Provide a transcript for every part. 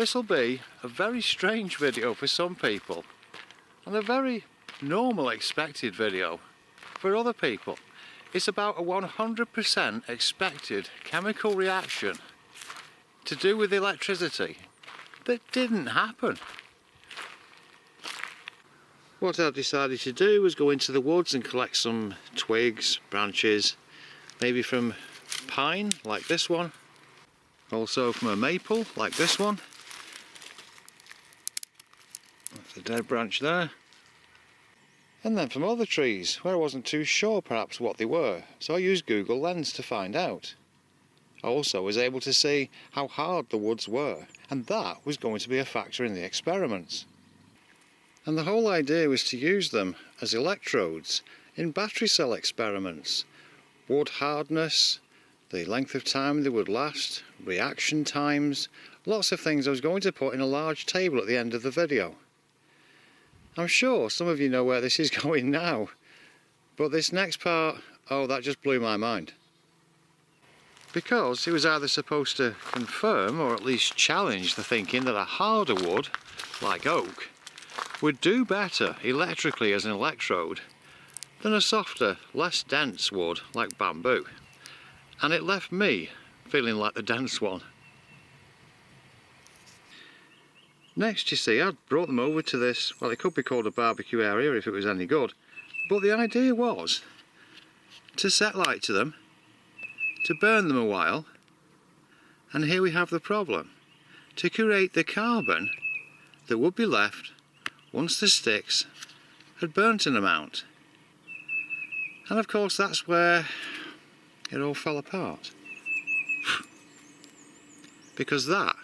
This will be a very strange video for some people and a very normal expected video for other people. It's about a 100% expected chemical reaction to do with electricity that didn't happen. What I've decided to do was go into the woods and collect some twigs, branches, maybe from pine like this one, also from a maple like this one. That's a dead branch there. And then from other trees where I wasn't too sure perhaps what they were, so I used Google Lens to find out. I also was able to see how hard the woods were, and that was going to be a factor in the experiments. And the whole idea was to use them as electrodes in battery cell experiments. Wood hardness, the length of time they would last, reaction times, lots of things I was going to put in a large table at the end of the video. I'm sure some of you know where this is going now, but this next part, oh, that just blew my mind. Because it was either supposed to confirm or at least challenge the thinking that a harder wood, like oak, would do better electrically as an electrode than a softer, less dense wood like bamboo. And it left me feeling like the dense one. Next, you see, I'd brought them over to this, well, it could be called a barbecue area if it was any good, but the idea was to set light to them, to burn them a while, and here we have the problem. To create the carbon that would be left once the sticks had burnt an amount. And of course that's where it all fell apart. Because that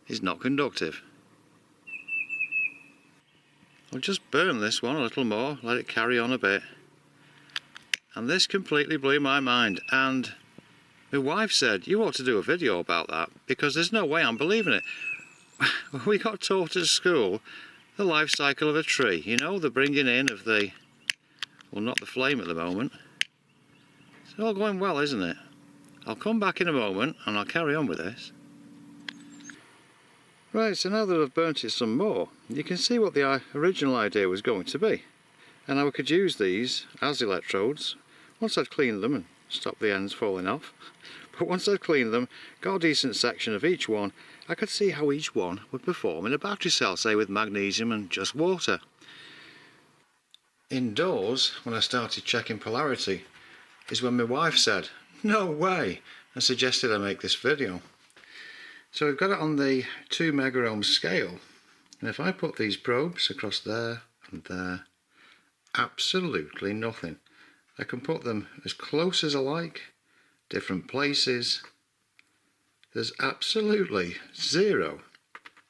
is not conductive. I'll just burn this one a little more, let it carry on a bit. And this completely blew my mind, and my wife said, you ought to do a video about that, because there's no way I'm believing it. We got taught at school the life cycle of a tree, you know, the bringing in of the, well, not the flame at the moment. It's all going well, isn't it? I'll come back in a moment and I'll carry on with this. Right, so now that I've burnt it some more, you can see what the original idea was going to be. And I could use these as electrodes once I'd cleaned them and stopped the ends falling off. But once I'd cleaned them, got a decent section of each one, I could see how each one would perform in a battery cell, say with magnesium and just water. Indoors, when I started checking polarity, is when my wife said, no way, and suggested I make this video. So we've got it on the 2 megaohm scale, and if I put these probes across there and there, absolutely nothing. I can put them as close as I like, different places. There's absolutely zero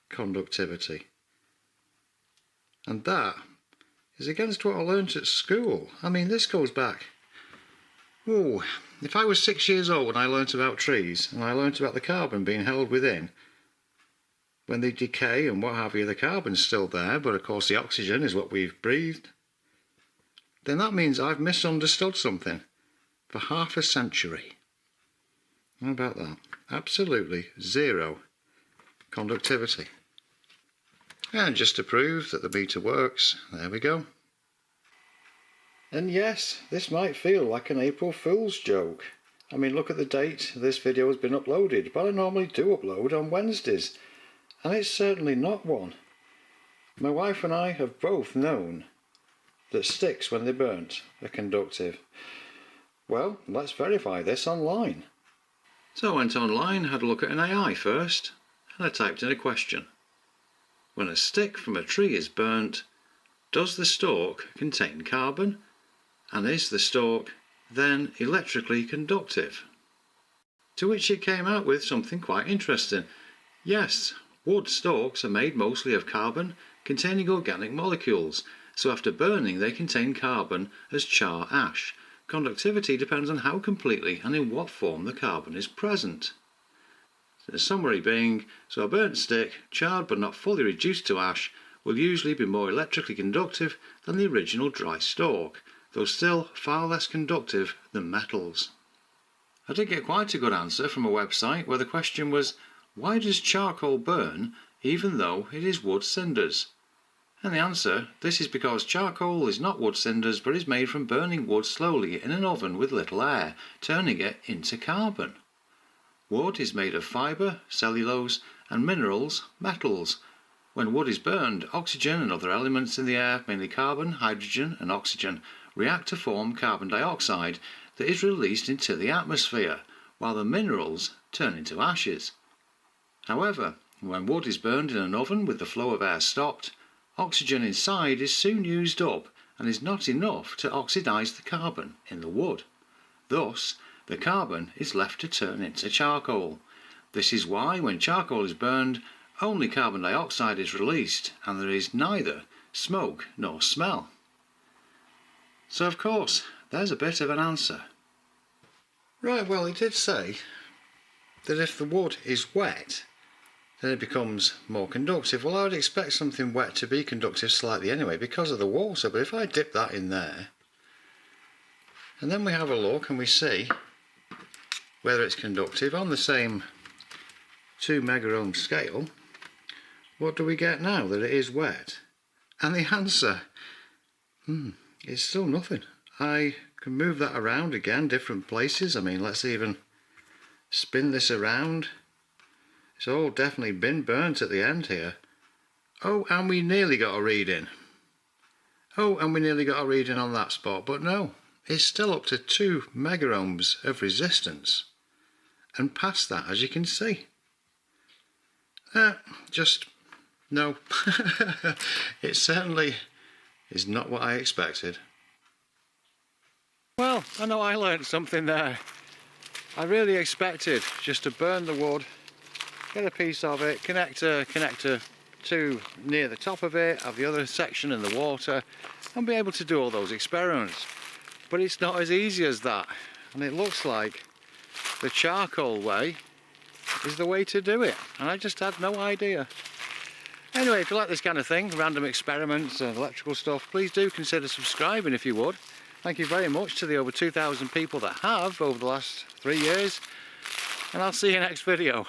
conductivity. And that is against what I learnt at school. I mean, this goes back, oh, if I was 6 years old when I learnt about trees, and I learnt about the carbon being held within, when they decay and what have you, the carbon's still there, but of course the oxygen is what we've breathed, then that means I've misunderstood something for half a century. How about that? Absolutely zero conductivity. And just to prove that the meter works, there we go. And yes, this might feel like an April Fool's joke. I mean, look at the date this video has been uploaded, but I normally do upload on Wednesdays, and it's certainly not one. My wife and I have both known that sticks when they're burnt are conductive. Well, let's verify this online. So I went online, had a look at an AI first, and I typed in a question. When a stick from a tree is burnt, does the stalk contain carbon? And is the stalk then electrically conductive? To which it came out with something quite interesting. Yes, wood stalks are made mostly of carbon containing organic molecules, so after burning they contain carbon as char ash. Conductivity depends on how completely and in what form the carbon is present. The summary being, so a burnt stick, charred but not fully reduced to ash, will usually be more electrically conductive than the original dry stalk, though still far less conductive than metals. I did get quite a good answer from a website where the question was, why does charcoal burn even though it is wood cinders? And the answer, this is because charcoal is not wood cinders but is made from burning wood slowly in an oven with little air, turning it into carbon. Wood is made of fibre, cellulose and minerals, metals. When wood is burned, oxygen and other elements in the air, mainly carbon, hydrogen and oxygen, react to form carbon dioxide that is released into the atmosphere, while the minerals turn into ashes. However, when wood is burned in an oven with the flow of air stopped, oxygen inside is soon used up and is not enough to oxidize the carbon in the wood. Thus, the carbon is left to turn into charcoal. This is why when charcoal is burned, only carbon dioxide is released and there is neither smoke nor smell. So of course, there's a bit of an answer. Right, well, it did say that if the wood is wet, then it becomes more conductive. Well, I would expect something wet to be conductive slightly anyway because of the water, but if I dip that in there and then we have a look and we see whether it's conductive on the same 2 megaohm scale, what do we get now that it is wet? And the answer is still nothing. I can move that around again, different places. I mean, let's even spin this around. It's all definitely been burnt at the end here. Oh, and we nearly got a reading. Oh, and we nearly got a reading on that spot, but no, it's still up to 2 megaohms of resistance. And past that, as you can see. Just, no. It certainly is not what I expected. Well, I know I learned something there. I really expected just to burn the wood, get a piece of it, connect a connector to near the top of it, have the other section in the water, and be able to do all those experiments. But it's not as easy as that, and it looks like the charcoal way is the way to do it, and I just had no idea. Anyway, if you like this kind of thing, random experiments and electrical stuff, please do consider subscribing if you would. Thank you very much to the over 2,000 people that have over the last 3 years, and I'll see you next video.